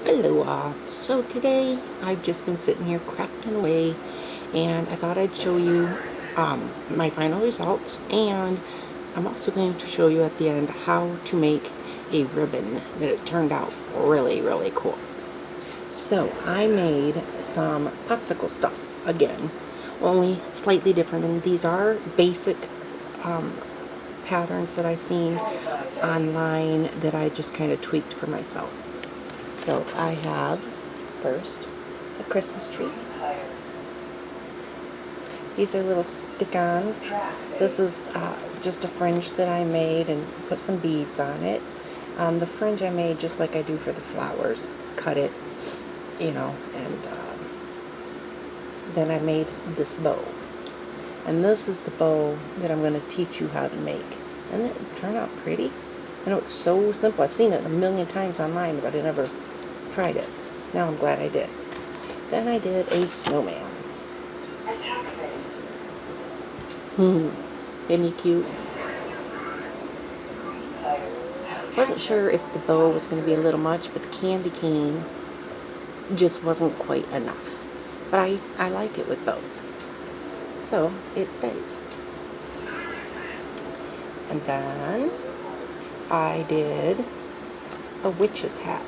Hello all. So today I've just been sitting here crafting away, and I thought I'd show you my final results, and I'm also going to show you at the end how to make a ribbon that it turned out really cool. So I made some popsicle stuff again, only slightly different, and these are basic patterns that I seen online that I just kind of tweaked for myself. So I have first a Christmas tree. These are little stick-ons. This is just a fringe that I made and put some beads on it. The fringe I made just like I do for the flowers. Cut it, and then I made this bow. And this is the bow that I'm going to teach you how to make. And it turned out pretty. I know it's so simple. I've seen it a million times online, but I never tried it. Now I'm glad I did. Then I did a snowman. Isn't he cute? Wasn't sure if the bow was going to be a little much, but the candy cane just wasn't quite enough. But I like it with both. So it stays. And then I did a witch's hat,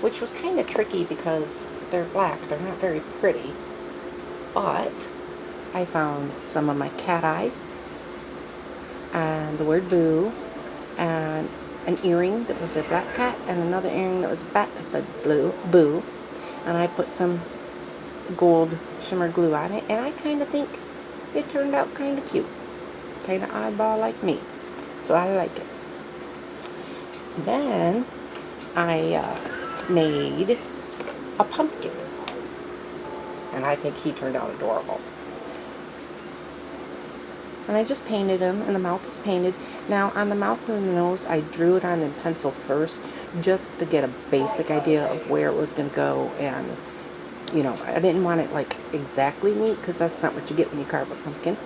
which was kind of tricky because they're black. They're not very pretty. But I found some of my cat eyes and the word boo and an earring that was a black cat and another earring that was a bat that said boo. And I put some gold shimmer glue on it, and I kind of think it turned out kind of cute. Kind of oddball like me. So I like it. Then I made a pumpkin, and I think he turned out adorable. And I just painted him, and the mouth is painted. Now on the mouth and the nose, I drew it on in pencil first, just to get a basic idea of where it was going to go. And I didn't want it like exactly neat, because that's not what you get when you carve a pumpkin.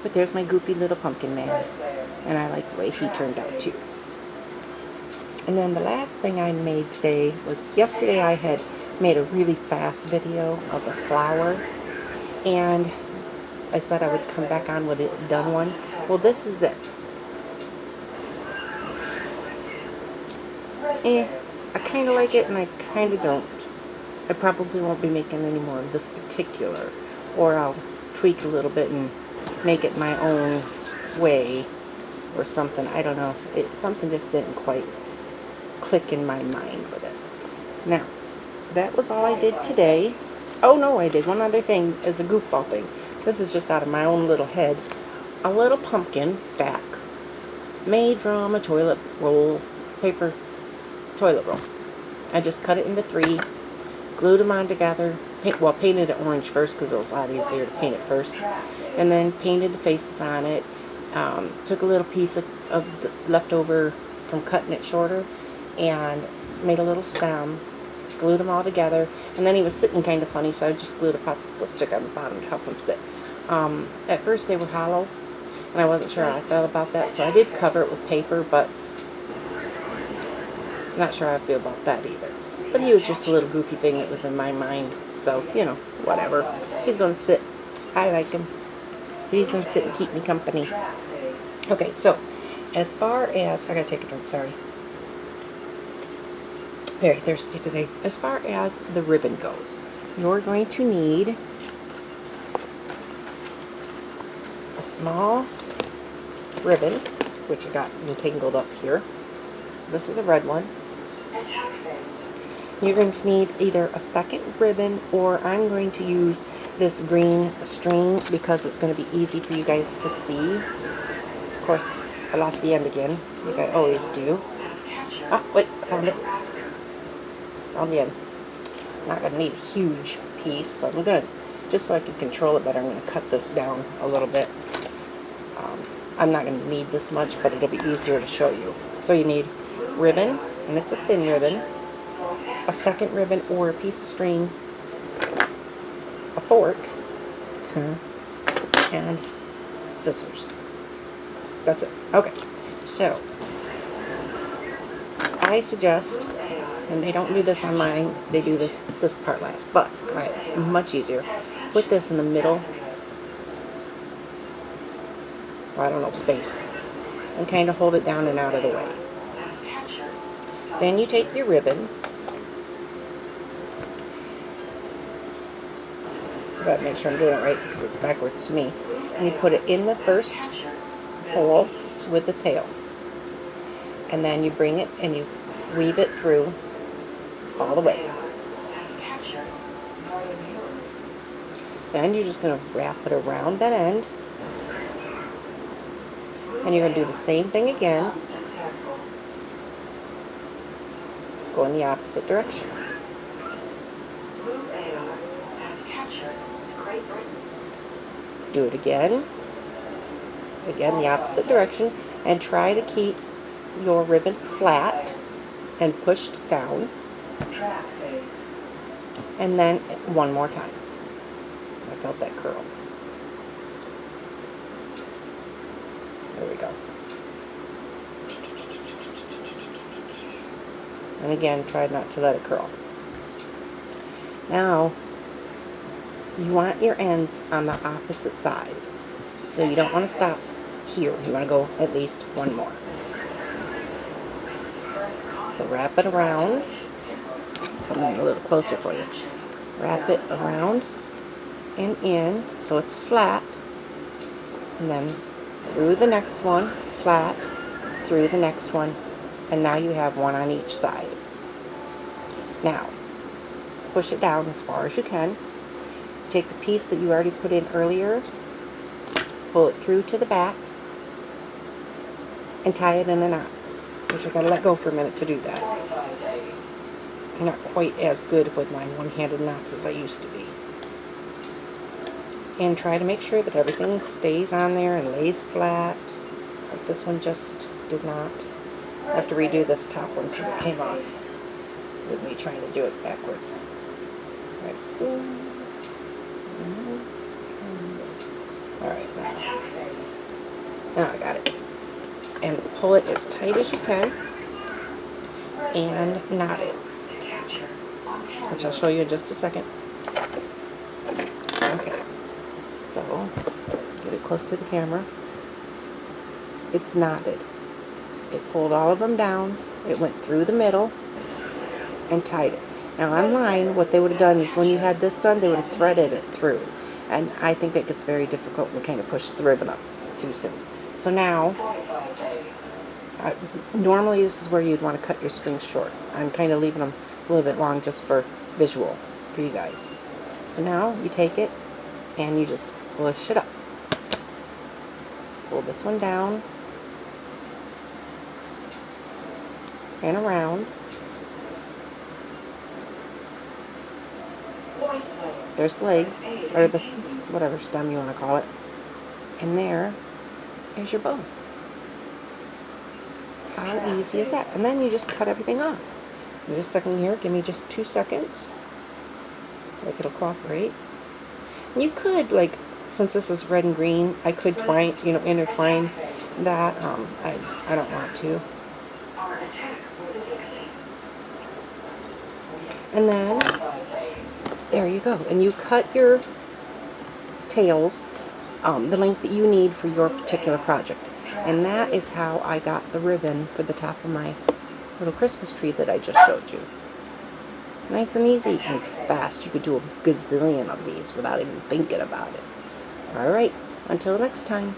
But there's my goofy little pumpkin man, and I like the way he turned out too. And then the last thing I made today was, yesterday I had made a really fast video of a flower, and I said I would come back on with a done one. Well, this is it. I kind of like it, and I kind of don't. I probably won't be making any more of this particular, or I'll tweak a little bit and make it my own way or something. I don't know. Something just didn't quite click in my mind with it. Now, that was all I did today. Oh no, I did one other thing as a goofball thing. This is just out of my own little head. A little pumpkin stack made from a toilet roll, paper toilet roll. I just cut it into 3, glued them on together, painted it orange first because it was a lot easier to paint it first, and then painted the faces on it. Took a little piece of the leftover from cutting it shorter and made a little stem, glued them all together, and then he was sitting kind of funny, so I just glued a popsicle stick on the bottom to help him sit. At first they were hollow, and I wasn't sure how I felt about that, so I did cover it with paper, but I'm not sure how I feel about that either. But he was just a little goofy thing that was in my mind, so, whatever. He's going to sit. I like him. So he's going to sit and keep me company. Okay, so, as far as, I gotta take a drink, sorry. Very thirsty today. As far as the ribbon goes, you're going to need a small ribbon, which I got entangled up here. This is a red one. You're going to need either a second ribbon, or I'm going to use this green string because it's going to be easy for you guys to see. Of course, I lost the end again, like I always do. Oh, wait, I found it. On the end. I'm not going to need a huge piece, so I'm going to, just so I can control it better, I'm going to cut this down a little bit. I'm not going to need this much, but it'll be easier to show you. So you need ribbon, and it's a thin ribbon, a second ribbon or a piece of string, a fork, and scissors. That's it. Okay, so I suggest And they don't do this on mine. They do this part last. But it's much easier. Put this in the middle. I don't know, space. And kind of hold it down and out of the way. Then you take your ribbon. I gotta make sure I'm doing it right because it's backwards to me. And you put it in the first hole with the tail. And then you bring it and you weave it through all the way. Then you're just going to wrap it around that end. And you're going to do the same thing again. Go in the opposite direction. Do it again. Again, the opposite direction. And try to keep your ribbon flat and pushed down. And then one more time. I felt that curl. There we go. And again, try not to let it curl. Now, you want your ends on the opposite side. So you don't want to stop here. You want to go at least one more. So wrap it around. Come in a little closer for you. Wrap it around and in so it's flat. And then through the next one, flat, through the next one, and now you have one on each side. Now, push it down as far as you can. Take the piece that you already put in earlier, pull it through to the back, and tie it in a knot, which I gotta let go for a minute to do that. I'm not quite as good with my one-handed knots as I used to be. And try to make sure that everything stays on there and lays flat. Like this one just did not. I have to redo this top one because it came off with me trying to do it backwards. Right, still. Alright, now I got it. And pull it as tight as you can and knot it, which I'll show you in just a second. Okay, so get it close to the camera. It's knotted. It pulled all of them down. It went through the middle and tied it. Now online, what they would have done is when you had this done, they would have threaded it through. And I think that gets very difficult when you kind of push the ribbon up too soon. So now, normally this is where you'd want to cut your strings short. I'm kind of leaving them a little bit long just for visual for you guys. So now you take it and you just push it up. Pull this one down and around. There's legs, or this, whatever stem you want to call it. And there is your bow. How easy is that? And then you just cut everything off. In just a second here, give me just 2 seconds. If it'll cooperate. You could, like, since this is red and green, I could twine, intertwine that. I don't want to. And then, there you go. And you cut your tails the length that you need for your particular project. And that is how I got the ribbon for the top of my little Christmas tree that I just showed you. Nice and easy and fast. You could do a gazillion of these without even thinking about it. Alright, until next time.